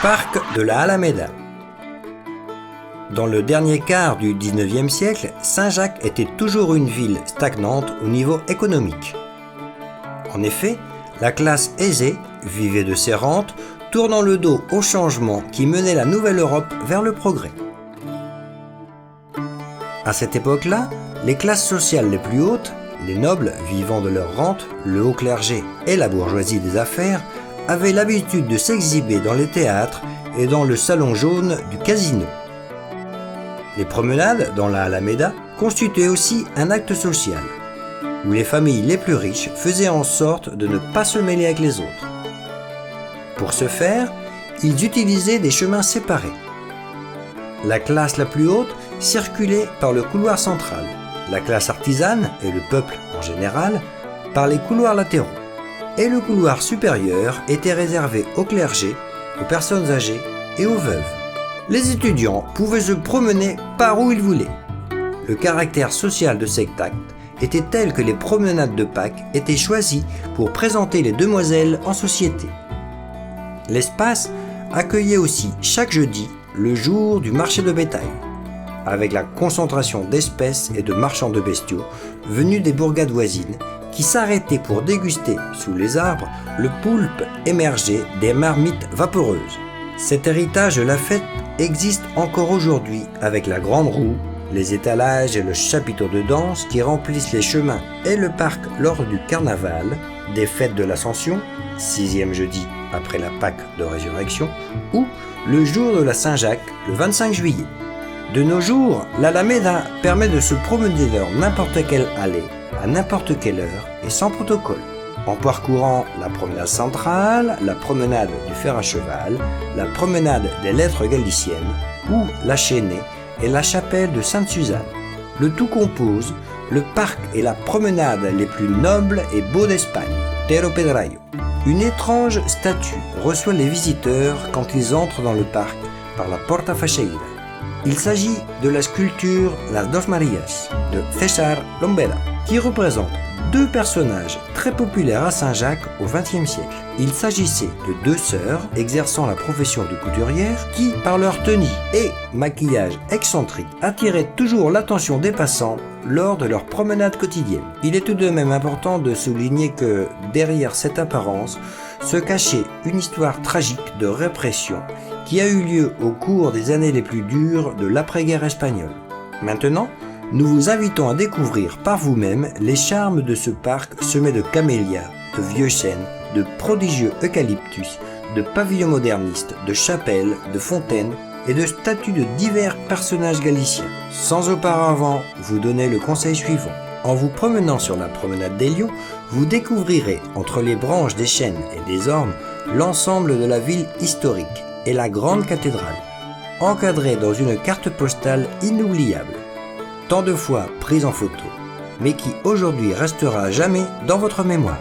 Parc de la Alameda. Dans le dernier quart du XIXe siècle, Saint-Jacques était toujours une ville stagnante au niveau économique. En effet, la classe aisée vivait de ses rentes, tournant le dos aux changements qui menaient la nouvelle Europe vers le progrès. À cette époque-là, les classes sociales les plus hautes, les nobles vivant de leurs rentes, le haut clergé et la bourgeoisie des affaires, avaient l'habitude de s'exhiber dans les théâtres et dans le salon jaune du casino. Les promenades dans la Alameda constituaient aussi un acte social, où les familles les plus riches faisaient en sorte de ne pas se mêler avec les autres. Pour ce faire, ils utilisaient des chemins séparés. La classe la plus haute circulait par le couloir central, la classe artisane et le peuple en général par les couloirs latéraux, et le couloir supérieur était réservé au clergé, aux personnes âgées et aux veuves. Les étudiants pouvaient se promener par où ils voulaient. Le caractère social de cet acte était tel que les promenades de Pâques étaient choisies pour présenter les demoiselles en société. L'espace accueillait aussi chaque jeudi le jour du marché de bétail, avec la concentration d'espèces et de marchands de bestiaux venus des bourgades voisines qui s'arrêtaient pour déguster sous les arbres le poulpe émergé des marmites vaporeuses. Cet héritage de la fête existe encore aujourd'hui avec la grande roue, les étalages et le chapiteau de danse qui remplissent les chemins et le parc lors du carnaval, des fêtes de l'Ascension, 6e jeudi après la Pâque de Résurrection, ou le jour de la Saint-Jacques, le 25 juillet. De nos jours, l'Alameda permet de se promener dans n'importe quelle allée, à n'importe quelle heure et sans protocole, en parcourant la promenade centrale, la promenade du fer à cheval, la promenade des lettres galiciennes ou la Chênaie et la chapelle de Sainte-Suzanne. Le tout compose le parc et la promenade les plus nobles et beaux d'Espagne, Terro Pedrayo. Une étrange statue reçoit les visiteurs quand ils entrent dans le parc par la Porta Facheira. Il s'agit de la sculpture Las Dos Marías de César Lombera, qui représente deux personnages très populaires à Saint-Jacques au XXe siècle. Il s'agissait de deux sœurs exerçant la profession de couturière qui, par leur tenue et maquillage excentrique, attiraient toujours l'attention des passants lors de leur promenade quotidienne. Il est tout de même important de souligner que derrière cette apparence se cachait une histoire tragique de répression qui a eu lieu au cours des années les plus dures de l'après-guerre espagnole. Maintenant, nous vous invitons à découvrir par vous-même les charmes de ce parc semé de camélias, de vieux chênes, de prodigieux eucalyptus, de pavillons modernistes, de chapelles, de fontaines et de statues de divers personnages galiciens. Sans auparavant vous donner le conseil suivant. En vous promenant sur la promenade des Lions, vous découvrirez entre les branches des chênes et des ormes l'ensemble de la ville historique et la grande cathédrale, encadrée dans une carte postale inoubliable, tant de fois prise en photo, mais qui aujourd'hui restera à jamais dans votre mémoire.